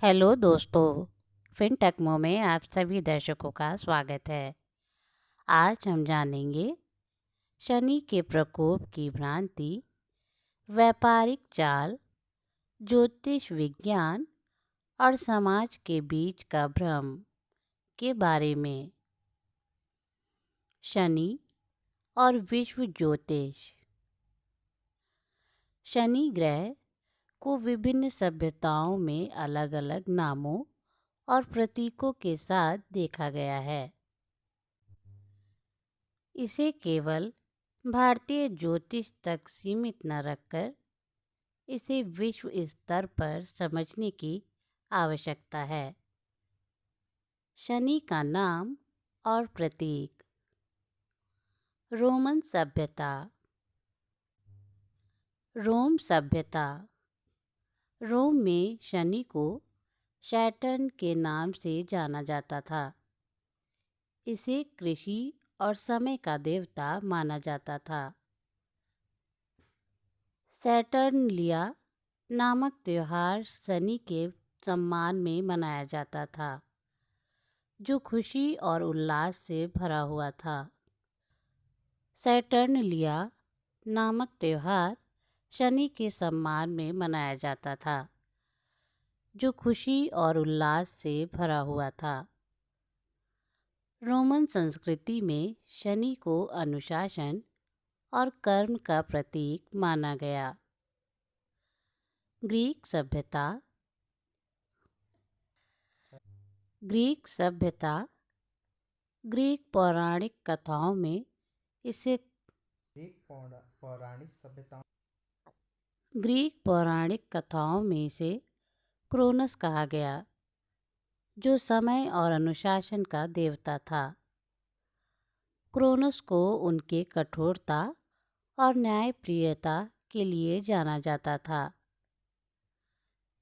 Hello दोस्तों, फिनटेकमो में आप सभी दर्शकों का स्वागत है। आज हम जानेंगे शनि के प्रकोप की भ्रांति, व्यापारिक चाल, ज्योतिष विज्ञान और समाज के बीच का भ्रम के बारे में। शनि और विश्व ज्योतिष। शनि ग्रह को विभिन्न सभ्यताओं में अलग अलग नामों और प्रतीकों के साथ देखा गया है। इसे केवल भारतीय ज्योतिष तक सीमित न रखकर इसे विश्व स्तर पर समझने की आवश्यकता है। शनि का नाम और प्रतीक। रोमन सभ्यता। रोम सभ्यता। रोम में शनि को सैटर्न के नाम से जाना जाता था। इसे कृषि और समय का देवता माना जाता था। सैटर्नलिया नामक त्योहार शनि के सम्मान में मनाया जाता था, जो खुशी और उल्लास से भरा हुआ था। सैटर्नलिया नामक त्योहार शनि के सम्मान में मनाया जाता था, जो खुशी और उल्लास से भरा हुआ था। रोमन संस्कृति में शनि को अनुशासन और कर्म का प्रतीक माना गया। ग्रीक सभ्यता। ग्रीक सभ्यता। ग्रीक पौराणिक कथाओं में इसे ग्रीक पौराणिक कथाओं में इसे क्रोनस कहा गया, जो समय और अनुशासन का देवता था। क्रोनस को उनके कठोरता और न्यायप्रियता के लिए जाना जाता था।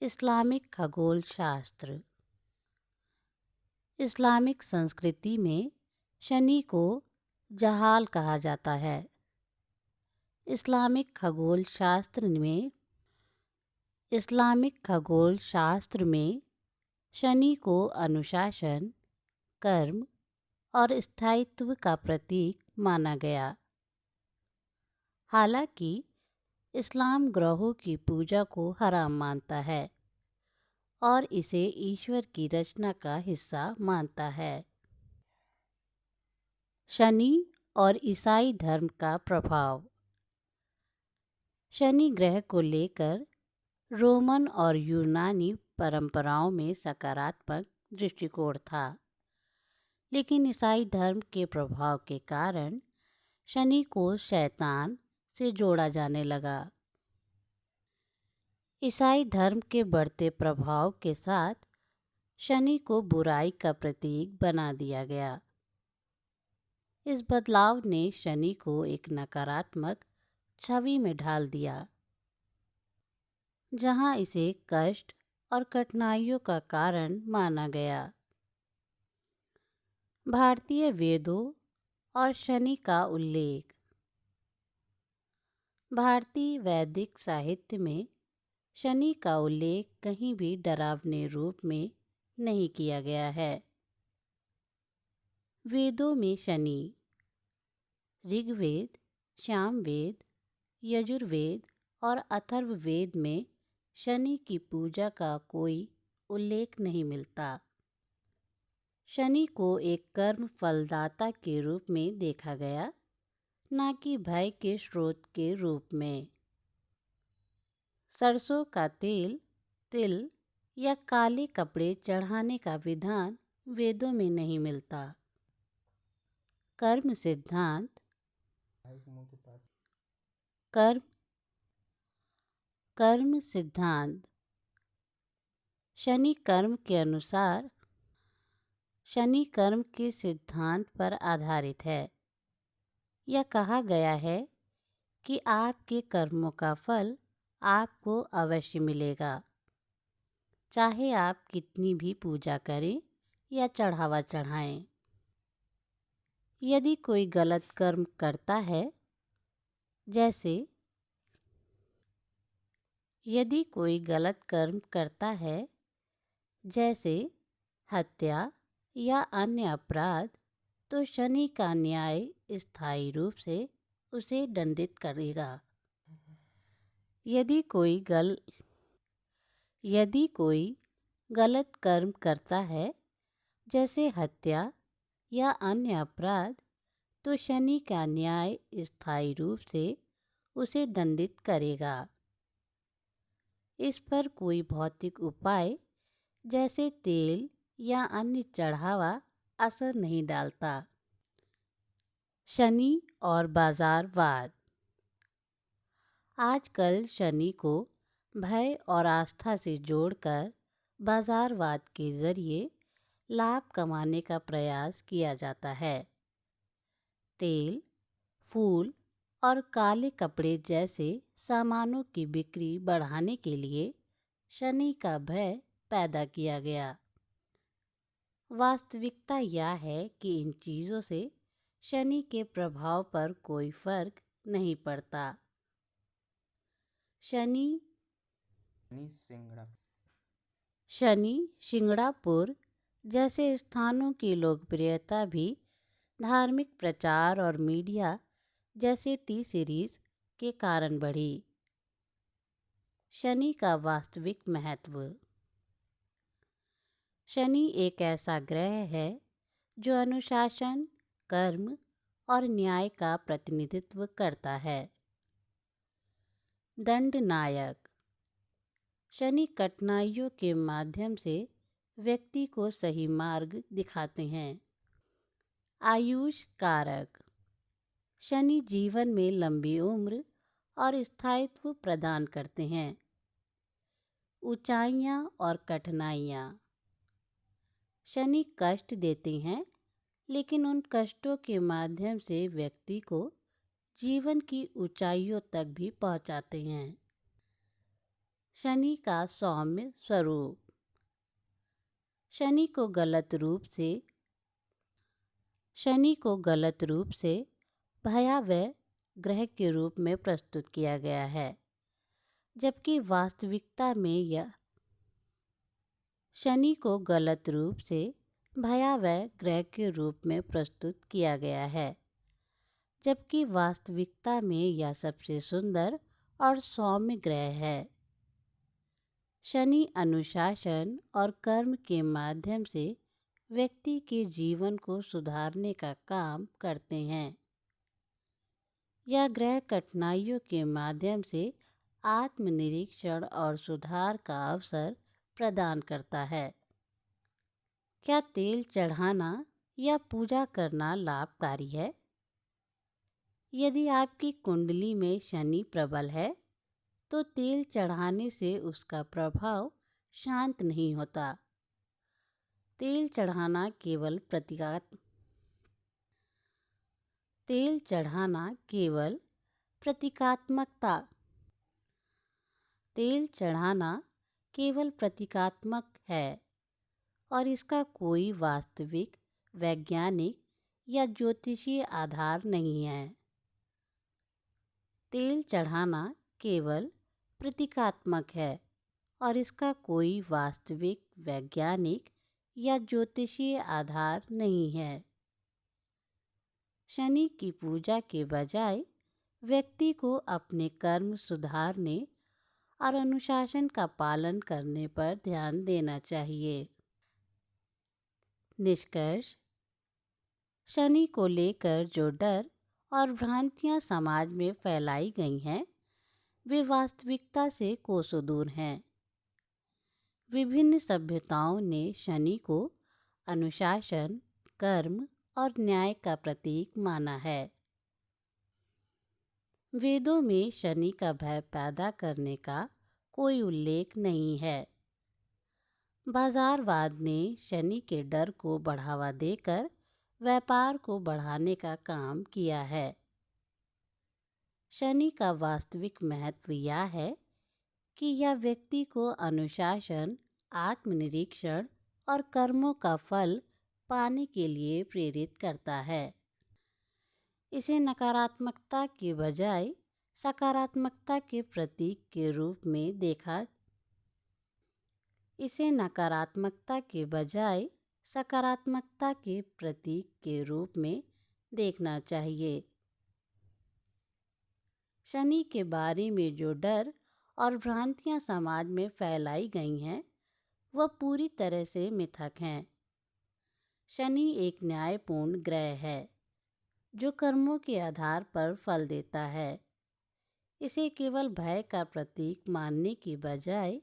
इस्लामिक खगोल शास्त्र। इस्लामिक संस्कृति में शनि को जहाल कहा जाता है। इस्लामिक खगोल शास्त्र में शनि को अनुशासन, कर्म और स्थायित्व का प्रतीक माना गया। हालांकि इस्लाम ग्रहों की पूजा को हराम मानता है और इसे ईश्वर की रचना का हिस्सा मानता है। शनि और ईसाई धर्म का प्रभाव। शनि ग्रह को लेकर रोमन और यूनानी परंपराओं में सकारात्मक दृष्टिकोण था, लेकिन ईसाई धर्म के प्रभाव के कारण शनि को शैतान से जोड़ा जाने लगा। ईसाई धर्म के बढ़ते प्रभाव के साथ शनि को बुराई का प्रतीक बना दिया गया। इस बदलाव ने शनि को एक नकारात्मक छवि में ढाल दिया, जहां इसे कष्ट और कठिनाइयों का कारण माना गया। भारतीय वेदों और शनि का उल्लेख। भारतीय वैदिक साहित्य में शनि का उल्लेख कहीं भी डरावने रूप में नहीं किया गया है। वेदों में शनि ऋग्वेद, सामवेद, यजुर्वेद और अथर्ववेद में शनि की पूजा का कोई उल्लेख नहीं मिलता। शनि को एक कर्म फलदाता के रूप में देखा गया, न कि भय के स्रोत के रूप में। सरसों का तेल, तिल या काले कपड़े चढ़ाने का विधान वेदों में नहीं मिलता। कर्म सिद्धांत। कर्म सिद्धांत। शनि कर्म के अनुसार शनि कर्म के सिद्धांत पर आधारित है। यह कहा गया है कि आपके कर्मों का फल आपको अवश्य मिलेगा, चाहे आप कितनी भी पूजा करें या चढ़ावा चढ़ाएं। यदि कोई गलत कर्म करता है, जैसे यदि कोई गलत कर्म करता है जैसे हत्या या अन्य अपराध, तो शनि का न्याय स्थायी रूप से उसे दंडित करेगा। यदि कोई गल यदि कोई गलत कर्म करता है, जैसे हत्या या अन्य अपराध, तो शनि का न्याय स्थायी रूप से उसे दंडित करेगा। इस पर कोई भौतिक उपाय जैसे तेल या अन्य चढ़ावा असर नहीं डालता। शनि और बाजारवाद। आजकल शनि को भय और आस्था से जोड़कर बाजारवाद के जरिए लाभ कमाने का प्रयास किया जाता है। तेल, फूल और काले कपड़े जैसे सामानों की बिक्री बढ़ाने के लिए शनि का भय पैदा किया गया। वास्तविकता यह है कि इन चीज़ों से शनि के प्रभाव पर कोई फर्क नहीं पड़ता। शनि सिंगड़ापुर जैसे स्थानों की लोकप्रियता भी धार्मिक प्रचार और मीडिया जैसे टी सीरीज के कारण बढ़ी। शनि का वास्तविक महत्व। शनि एक ऐसा ग्रह है जो अनुशासन, कर्म और न्याय का प्रतिनिधित्व करता है। दंड नायक। शनि कठिनाइयों के माध्यम से व्यक्ति को सही मार्ग दिखाते हैं। आयुष कारक। शनि जीवन में लंबी उम्र और स्थायित्व प्रदान करते हैं। ऊंचाइयां और कठिनाइयां। शनि कष्ट देते हैं, लेकिन उन कष्टों के माध्यम से व्यक्ति को जीवन की ऊंचाइयों तक भी पहुंचाते हैं। शनि का सौम्य स्वरूप। शनि को गलत रूप से भयावह ग्रह के रूप में प्रस्तुत किया गया है, जबकि वास्तविकता में यह शनि को गलत रूप से भयावह ग्रह के रूप में प्रस्तुत किया गया है, जबकि वास्तविकता में यह सबसे सुंदर और सौम्य ग्रह है। शनि अनुशासन और कर्म के माध्यम से व्यक्ति के जीवन को सुधारने का काम करते हैं। यह ग्रह कठिनाइयों के माध्यम से आत्मनिरीक्षण और सुधार का अवसर प्रदान करता है। क्या तेल चढ़ाना या पूजा करना लाभकारी है? यदि आपकी कुंडली में शनि प्रबल है, तो तेल चढ़ाने से उसका प्रभाव शांत नहीं होता। तेल चढ़ाना केवल प्रतीकात्मक है और इसका कोई वास्तविक, वैज्ञानिक या ज्योतिषीय आधार नहीं है। तेल चढ़ाना केवल प्रतीकात्मक है और इसका कोई वास्तविक, वैज्ञानिक या ज्योतिषीय आधार नहीं है। शनि की पूजा के बजाय व्यक्ति को अपने कर्म सुधारने और अनुशासन का पालन करने पर ध्यान देना चाहिए। निष्कर्ष। शनि को लेकर जो डर और भ्रांतियां समाज में फैलाई गई हैं, वे वास्तविकता से कोसों दूर हैं। विभिन्न सभ्यताओं ने शनि को अनुशासन, कर्म और न्याय का प्रतीक माना है। वेदों में शनि का भय पैदा करने का कोई उल्लेख नहीं है। बाजारवाद ने शनि के डर को बढ़ावा देकर व्यापार को बढ़ाने का काम किया है। शनि का वास्तविक महत्व यह है कि यह व्यक्ति को अनुशासन, आत्मनिरीक्षण और कर्मों का फल पाने के लिए प्रेरित करता है। इसे नकारात्मकता के बजाय सकारात्मकता के प्रतीक के रूप में देखा इसे नकारात्मकता के बजाय सकारात्मकता के प्रतीक के रूप में देखना चाहिए। शनि के बारे में जो डर और भ्रांतियां समाज में फैलाई गई हैं, वह पूरी तरह से मिथक हैं। शनि एक न्यायपूर्ण ग्रह है जो कर्मों के आधार पर फल देता है। इसे केवल भय का प्रतीक मानने की बजाय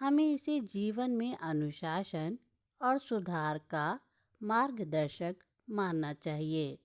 हमें इसे जीवन में अनुशासन और सुधार का मार्गदर्शक मानना चाहिए।